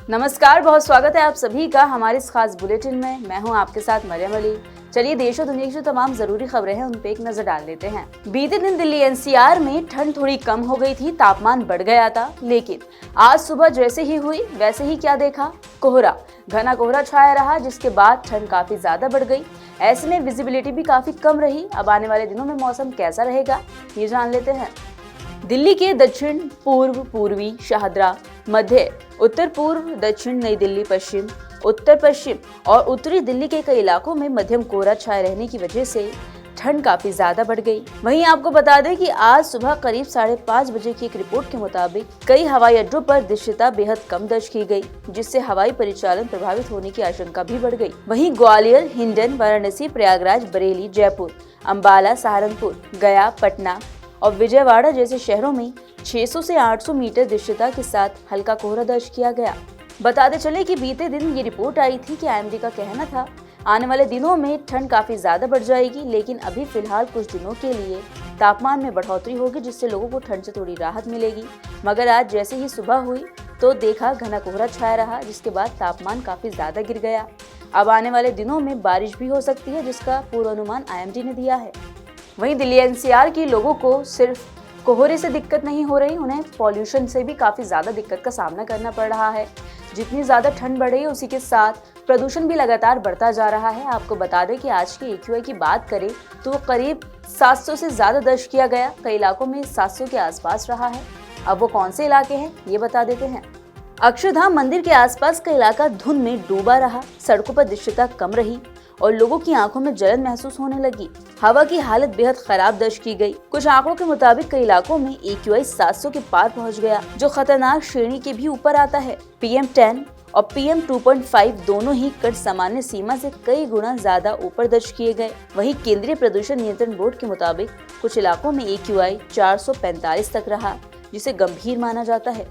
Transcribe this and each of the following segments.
नमस्कार, बहुत स्वागत है आप सभी का हमारे इस खास बुलेटिन में। मैं हूं आपके साथ मरियम अली। चलिए देश और दुनिया की जो तमाम जरूरी खबरें हैं उन पे एक नजर डाल लेते हैं। बीते दिन दिल्ली एनसीआर में ठंड थोड़ी कम हो गई थी, तापमान बढ़ गया था, लेकिन आज सुबह जैसे ही हुई वैसे ही क्या देखा, कोहरा, घना कोहरा छाया रहा, जिसके बाद ठंड काफी ज्यादा बढ़ गई। ऐसे में विजिबिलिटी भी काफी कम रही। अब आने वाले दिनों में मौसम कैसा रहेगा ये जान लेते हैं। दिल्ली के दक्षिण पूर्व, पूर्वी, शाहदरा, मध्य, उत्तर पूर्व, दक्षिण, नई दिल्ली, पश्चिम, उत्तर पश्चिम और उत्तरी दिल्ली के कई इलाकों में मध्यम कोहरा छाए रहने की वजह से ठंड काफी ज्यादा बढ़ गई। वहीं आपको बता दें कि आज सुबह करीब 5:30 बजे की एक रिपोर्ट के मुताबिक कई हवाई अड्डों पर दृश्यता बेहद कम दर्ज की गई, जिससे हवाई परिचालन प्रभावित होने की आशंका भी बढ़ गई। वहीं ग्वालियर, हिंडन, वाराणसी, प्रयागराज, बरेली, जयपुर, अंबाला, सहारनपुर, गया, पटना और विजयवाड़ा जैसे शहरों में 600 से 800 मीटर दृश्यता के साथ हल्का कोहरा दर्ज किया गया। बताते चले कि बीते दिन ये रिपोर्ट आई थी कि आईएमडी का कहना था आने वाले दिनों में ठंड काफी ज्यादा बढ़ जाएगी, लेकिन अभी फिलहाल कुछ दिनों के लिए तापमान में बढ़ोतरी होगी, जिससे लोगों को ठंड से थोड़ी राहत मिलेगी। मगर आज जैसे ही सुबह हुई तो देखा घना कोहरा छाया रहा, जिसके बाद तापमान काफी ज्यादा गिर गया। अब आने वाले दिनों में बारिश भी हो सकती है, जिसका पूर्वानुमान आईएमडी ने दिया है। वहीं दिल्ली एनसीआर के लोगों को सिर्फ कोहरे से दिक्कत नहीं हो रही, उन्हें पॉल्यूशन से भी काफी ज्यादा दिक्कत का सामना करना पड़ रहा है। जितनी ज्यादा ठंड बढ़ रही है उसी के साथ प्रदूषण भी लगातार बढ़ता जा रहा है। आपको बता दें कि आज के AQI की बात करें तो वो करीब 700 से ज्यादा दर्ज किया गया। कई इलाकों में 700 के आसपास रहा है। अब वो कौन से इलाके हैं ये बता देते हैं। अक्षरधाम मंदिर के आसपास का इलाका धुंध में डूबा रहा, सड़कों पर दृश्यता कम रही और लोगों की आंखों में जलन महसूस होने लगी। हवा की हालत बेहद खराब दर्ज की गई। कुछ आंकड़ों के मुताबिक कई इलाकों में AQI 700 के पार पहुंच गया, जो खतरनाक श्रेणी के भी ऊपर आता है। PM10 और PM 2.5 दोनों ही कट सामान्य सीमा से कई गुना ज्यादा ऊपर दर्ज किए गए। वहीं केंद्रीय प्रदूषण नियंत्रण बोर्ड के मुताबिक कुछ इलाकों में AQI 445 तक रहा, जिसे गंभीर माना जाता है।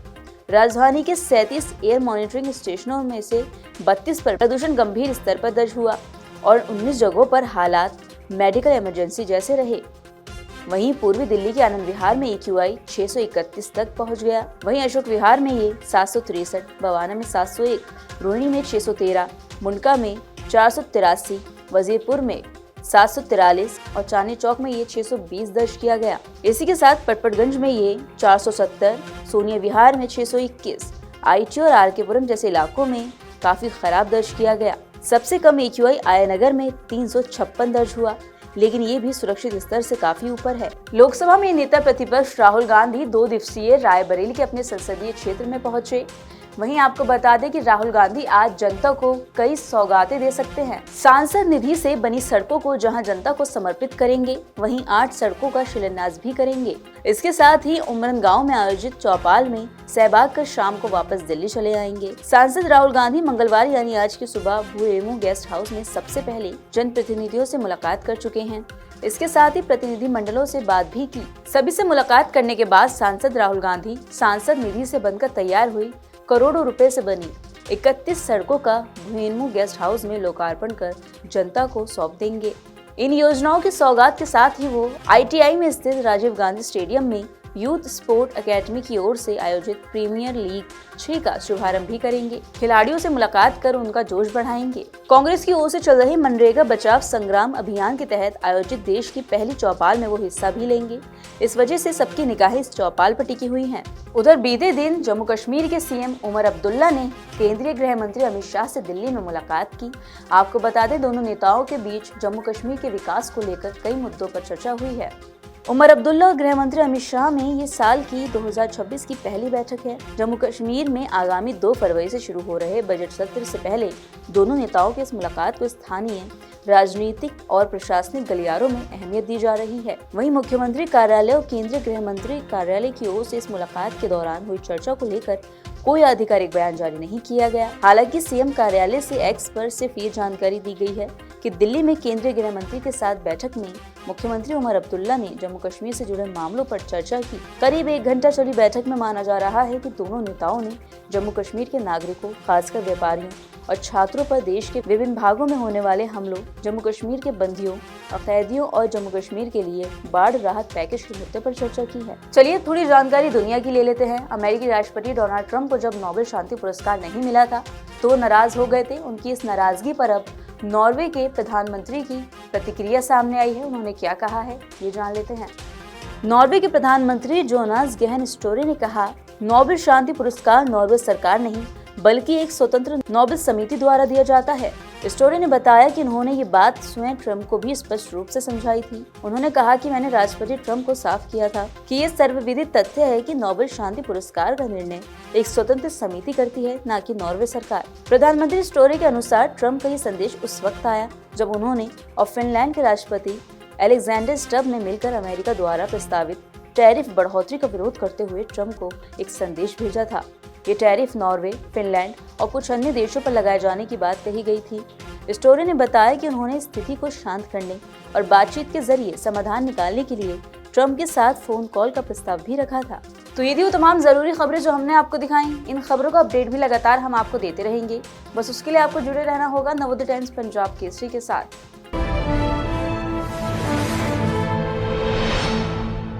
राजधानी के 37 एयर मॉनिटरिंग स्टेशनों में से 32 पर प्रदूषण गंभीर स्तर पर दर्ज हुआ और 19 जगहों पर हालात मेडिकल इमरजेंसी जैसे रहे। वहीं पूर्वी दिल्ली के आनंद विहार में AQI 631 तक पहुंच गया। वहीं अशोक विहार में ये 763, बवाना में 701, रोहिणी में 613, मुंडका में 483, वजीरपुर में 743 और चांदनी चौक में ये 620 दर्ज किया गया। इसी के साथ पटपटगंज में ये 470, सोनिया विहार में 621, IT और RK पुरम जैसे इलाकों में काफी खराब दर्ज किया गया। सबसे कम AQI आयानगर में 356 दर्ज हुआ, लेकिन ये भी सुरक्षित स्तर से काफी ऊपर है। लोकसभा में नेता प्रतिपक्ष राहुल गांधी 2 दिवसीय रायबरेली के अपने संसदीय क्षेत्र में पहुंचे। वहीं आपको बता दें कि राहुल गांधी आज जनता को कई सौगातें दे सकते हैं। सांसद निधि से बनी सड़कों को जहां जनता को समर्पित करेंगे, वहीं 8 सड़कों का शिलान्यास भी करेंगे। इसके साथ ही उमरन गांव में आयोजित चौपाल में सहभाग कर शाम को वापस दिल्ली चले आएंगे। सांसद राहुल गांधी मंगलवार यानी आज की सुबह भूरेमू गेस्ट हाउस में सबसे पहले जनप्रतिनिधियों से मुलाकात कर चुके हैं। इसके साथ ही प्रतिनिधि मंडलों से बात भी की। सभी से मुलाकात करने के बाद सांसद राहुल गांधी सांसद निधि से बनकर तैयार हुई करोड़ों रुपए से बनी 31 सड़कों का भूरेमू गेस्ट हाउस में लोकार्पण कर जनता को सौंप देंगे। इन योजनाओं की सौगात के साथ ही वो ITI में स्थित राजीव गांधी स्टेडियम में यूथ स्पोर्ट एकेडमी की ओर से आयोजित प्रीमियर लीग 6 का शुभारंभ भी करेंगे। खिलाड़ियों से मुलाकात कर उनका जोश बढ़ाएंगे। कांग्रेस की ओर से चल रही मनरेगा बचाव संग्राम अभियान के तहत आयोजित देश की पहली चौपाल में वो हिस्सा भी लेंगे। इस वजह से सबकी निगाहें इस चौपाल पर टिकी हुई हैं। उधर बीते दिन जम्मू कश्मीर के CM उमर अब्दुल्ला ने केंद्रीय गृह मंत्री अमित शाह से दिल्ली में मुलाकात की। आपको बता दें दोनों नेताओं के बीच जम्मू कश्मीर के विकास को लेकर कई मुद्दों पर चर्चा हुई है। उमर अब्दुल्ला और गृह मंत्री अमित शाह में ये साल की 2026 की पहली बैठक है। जम्मू कश्मीर में आगामी 2 फरवरी से शुरू हो रहे बजट सत्र से पहले दोनों नेताओं की इस मुलाकात को स्थानीय राजनीतिक और प्रशासनिक गलियारों में अहमियत दी जा रही है। वहीं मुख्यमंत्री कार्यालय और केंद्रीय गृह मंत्री कार्यालय की ओर से इस मुलाकात के दौरान हुई चर्चा को लेकर कोई आधिकारिक बयान जारी नहीं किया गया। हालांकि CM कार्यालय से X पर सिर्फ ये जानकारी दी गई है कि दिल्ली में केंद्रीय गृह मंत्री के साथ बैठक में मुख्यमंत्री उमर अब्दुल्ला ने जम्मू कश्मीर से जुड़े मामलों पर चर्चा की। करीब 1 घंटा चली बैठक में माना जा रहा है कि दोनों नेताओं ने जम्मू कश्मीर के नागरिकों, खासकर व्यापारियों और छात्रों पर देश के विभिन्न भागों में होने वाले हमलों, जम्मू कश्मीर के बंदियों और कैदियों और जम्मू कश्मीर के लिए बाढ़ राहत पैकेज के मुद्दे पर चर्चा की है। चलिए थोड़ी जानकारी दुनिया की ले लेते हैं। अमेरिकी राष्ट्रपति डोनाल्ड ट्रंप को जब नोबेल शांति पुरस्कार नहीं मिला था तो वो नाराज हो गए थे। उनकी इस नाराजगी पर अब नॉर्वे के प्रधानमंत्री की प्रतिक्रिया सामने आई है। उन्होंने क्या कहा है ये जान लेते हैं। नॉर्वे के प्रधानमंत्री जोनास गेहन स्टोरे ने कहा, नोबेल शांति पुरस्कार नॉर्वे सरकार नहीं बल्कि एक स्वतंत्र नोबेल समिति द्वारा दिया जाता है। स्टोरे ने बताया कि उन्होंने ये बात स्वयं ट्रंप को भी स्पष्ट रूप से समझाई थी। उन्होंने कहा कि मैंने राष्ट्रपति ट्रंप को साफ किया था कि ये सर्वविदित तथ्य है कि नोबेल शांति पुरस्कार का निर्णय एक स्वतंत्र समिति करती है, न कि नॉर्वे सरकार। प्रधानमंत्री स्टोरे के अनुसार ट्रंप का ये संदेश उस वक्त आया जब उन्होंने और फिनलैंड के राष्ट्रपति अलेक्जेंडर स्टब ने मिलकर अमेरिका द्वारा प्रस्तावित टैरिफ बढ़ोतरी का विरोध करते हुए ट्रंप को एक संदेश भेजा था। ये टैरिफ नॉर्वे, फिनलैंड और कुछ अन्य देशों पर लगाए जाने की बात कही गई थी। स्टोरे ने बताया कि उन्होंने स्थिति को शांत करने और बातचीत के जरिए समाधान निकालने के लिए ट्रंप के साथ फोन कॉल का प्रस्ताव भी रखा था। तो ये थी वो तमाम जरूरी खबरें जो हमने आपको दिखाई। इन खबरों का अपडेट भी लगातार हम आपको देते रहेंगे। बस उसके लिए आपको जुड़े रहना होगा नवोदय टाइम्स पंजाब केसरी के साथ।